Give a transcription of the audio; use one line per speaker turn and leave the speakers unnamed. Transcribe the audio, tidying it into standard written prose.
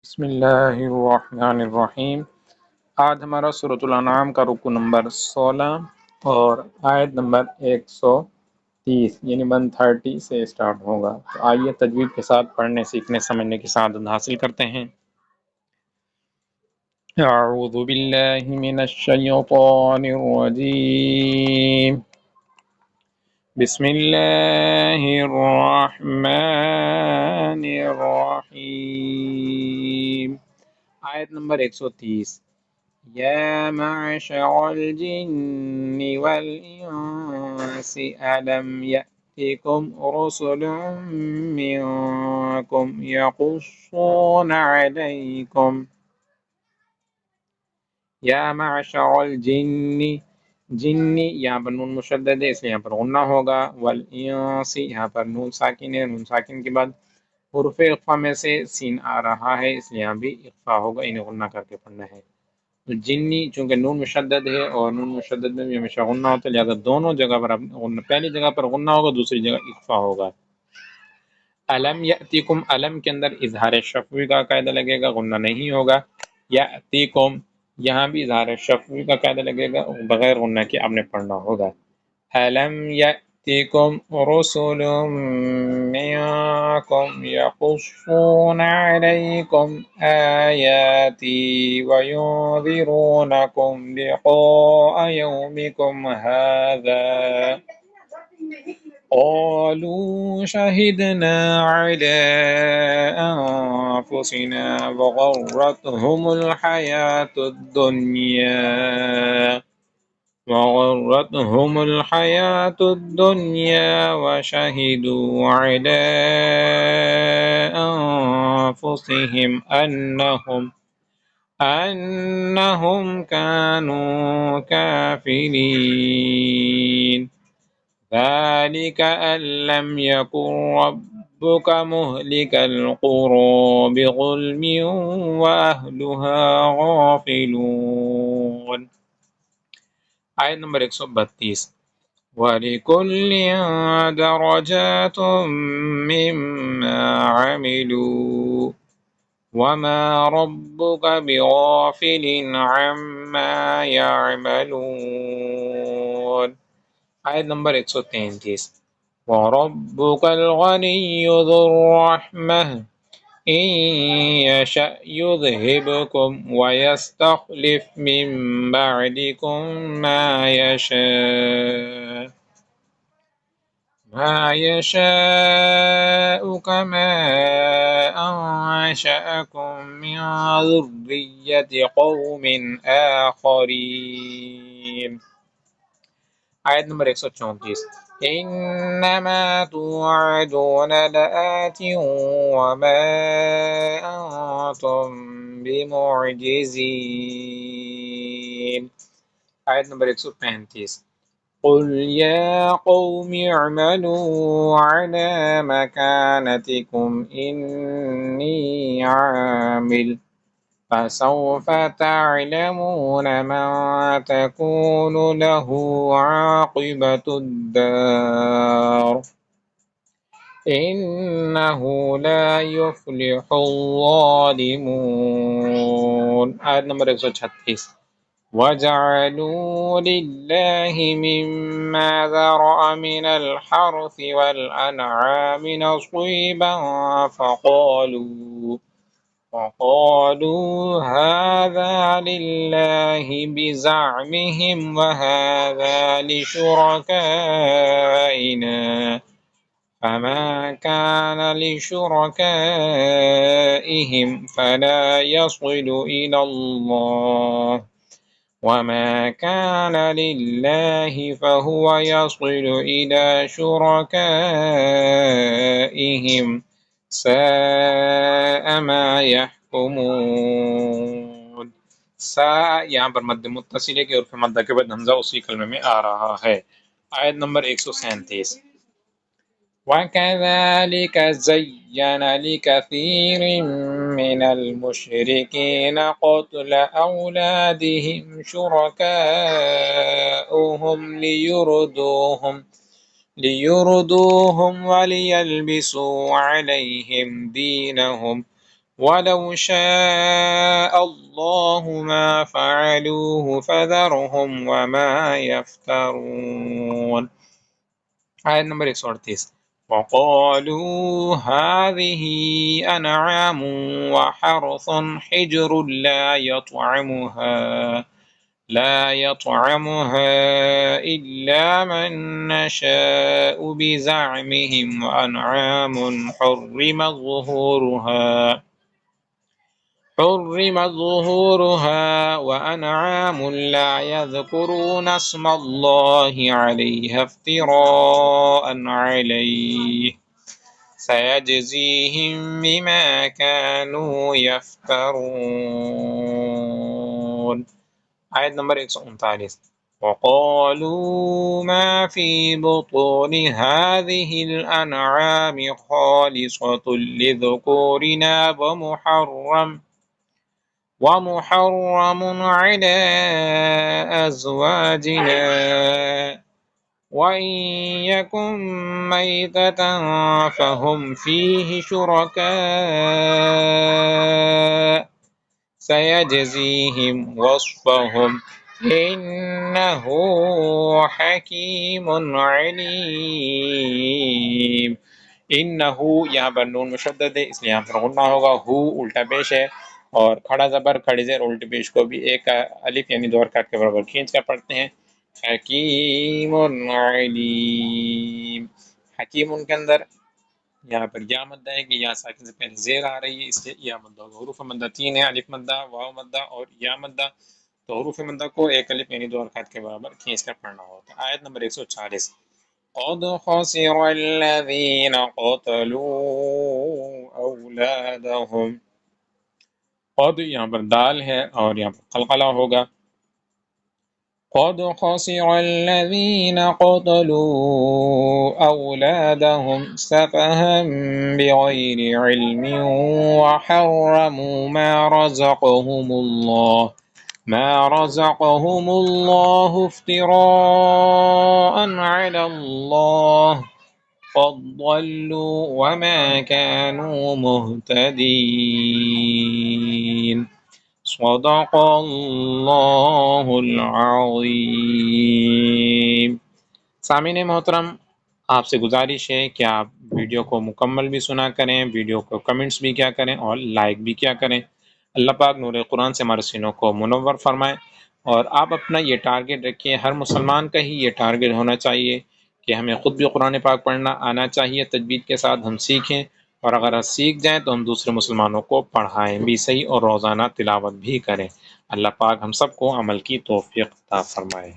बिस्मिल्लाहिर्रहमानिर्रहीम। आज हमारा सूरतुल अनाम का रुकू नंबर 16 और आयत नंबर 130 यानी 130 से स्टार्ट होगा। तो आइए तजवीद के साथ पढ़ने सीखने समझने की सआदत हासिल करते हैं। अऊज़ु बिल्लाहि मिनश शैतानिर रजीम। बिस्मिल्लाहिर्रहमानिर्रहीम। आयत नंबर 130। या मअशरल जिन्नि वल इंसी अलम यअतिकुम रुसुलुम मिनकुम यक़ुस्सूना अलैकुम। या मअशरल जिन्नि, जिन्नी यहाँ पर नून मुशद्दद है इसलिए यहाँ पर गुन्ना होगा। वल इंसी यहाँ पर नून साकिन है, नून साकिन के बाद हुरूफ इख्फा में से सीन आ रहा है इसलिए यहाँ भी इख्फा होगा, इन्हें गुन्ना करके पढ़ना है। तो जिन्नी चूंकि नून मुशद्दद है और नून मुशद्दद में भी हमेशा गुन्ना होता है, लिहाजा दोनों जगह पर पहली जगह पर गुन्ना होगा, दूसरी जगह इख्फा होगा। अलम यअतिकुम, अलम के अंदर इजहार शफ़वी का कायदा लगेगा, गुन्ना नहीं होगा। यअतिकुम यहाँ भी इजहार शफ़वी का कायदा लगेगा, बगैर गुन्ना के आपने पढ़ना होगा। अलम यअतिकुम रुसुलुम मिनकुम यक़ुस्सूना अलैकुम आयाती व युनज़िरूनकुम लिक़ाअ यौमिकुम हाज़ा क़ालू शहिदना अला अन्फुसिना वग़र्रतहुमुल हयातुद्दुन्या वशहिदू अला अन्फुसिहिम अन्नहुम कानू काफिरीन। ذلك أن لم يكن ربك مهلك القرى بظلم وأهلها غافلون। आयत नंबर 132। वलिकुल्ल दरजातुम मिम्मा अमिलू वमा रब्बुका बिगाफिलिन अम्मा यअमलून। आयत नंबर 133। वरब्बुकल गनिय्यु ज़ुर रहमह इन यशअ युज़हिबकुम व यस्तख्लिफ मिन बअदिकुम मा यशाअ कमा अंशअकुम मिन ज़ुर्रिय्यति क़ौमिन आखरीन। आयत नंबर 134। इन्नमा तुअदून लआतिन वमा अंतुम बिमुअजिज़ीन। आयत नंबर 135। कुल या कौमि अअमलू अला मकानतिकुम इन्नी आमिल फसौफ तअलमून मन तकूनु लहू आक़िबतुद्दार इन्नहु ला युफ्लिहुज़्ज़ालिमून। आयत नंबर 136। वजअलू लिल्लाहि मिम्मा ज़रअ मिनल हर्सि वल अनआमि नसीबन فقالوا هذا لله بزعمهم وهذا لشركائنا فما كان لشركائهم فلا يصل إلى الله وما كان لله فهو يصل إلى شركائهم साअ मा यहकुमून। सा यहाँ पर मद्द मुत्तसिल के उर्फ मद्दा के बाद हमजा उसी कलमे में आ रहा है। आयत नंबर 137। वकज़ालिक ज़य्यन लिकसीरिन मिनल मुशरिकीन क़त्ल औलादिहिम शुरकाउहुम लियुरदूहुम वलियल्बिसू अलैहिम दीनहुम वलौ शाअ अल्लाहु मा फ़अलूहु फ़ज़रहुम वमा यफ़्तरून। आयत नंबर 138। वक़ालू हाज़िही अनआमु वहर्सुन हिज्रुन ला यطعमुहा इल्ला मन नशाअ बिज़अमिहिम वअनआमुन حرم ظهورها وأنعام لا يذكرون اسم الله عليها افتراء عليه سيجزيهم بما كانوا يفترون. आयत नंबर 139। وقالوا ما في بطون هذه الأنعام خالصة لذكورنا ومحرم على أزواجنا وإن يكن ميتة فهم فيه شركاء سيجزيهم وصفهم إنه حकीम अलीम। इन्नहु यहाँ पर नून मुशद्दद है इसलिए यहाँ पर गुन्ना होगा। हु उल्टा पेश है और खड़ा ज़बर खड़ी ज़ेर उल्टे पेश को भी एक अलिफ यानी दो हरकत के बराबर खींच कर पढ़ते हैं। हकीम अलीम। हकीम के अंदर यहाँ पर या मद्दा है कि या साकिन से पहले जेर आ रही है इसलिए या मद्दा होगा। हुरूफ मद्दा 3 है, अलिफ मद्दा, वाव मद्दा और या मद्दा। तो हुरूफ मद्दा को एक अलिफ यानी दो हरकत के बराबर खींच कर पढ़ना होता है। आयत नंबर 140। قد خسر الذين قتلوا أولادهم। قد यहाँ पर दाल है और यहाँ पर कलकला होगा। قد خسر الذين قتلوا أولادهم سفها بغير علم وحرموا ما رزقهم الله افتراء على الله قد ضلوا وما كانوا مهتدين صدق الله العظीम। सामीन मोहतरम, आपसे गुजारिश है कि आप वीडियो को मुकम्मल भी सुना करें, वीडियो को कमेंट्स भी किया करें और लाइक भी किया करें। अल्लाह पाक नूर कुरान से हमारे सीनों को मुनव्वर फरमाए। और आप अपना ये टारगेट रखिए, हर मुसलमान का ही ये टारगेट होना चाहिए कि हमें ख़ुद भी कुरान पाक पढ़ना आना चाहिए, तजवीद के साथ हम सीखें और अगर हम सीख जाएँ तो हम दूसरे मुसलमानों को पढ़ाएँ भी सही और रोज़ाना तिलावत भी करें। अल्लाह पाक हम सबको अमल की तौफ़ीक़ अता फ़रमाए।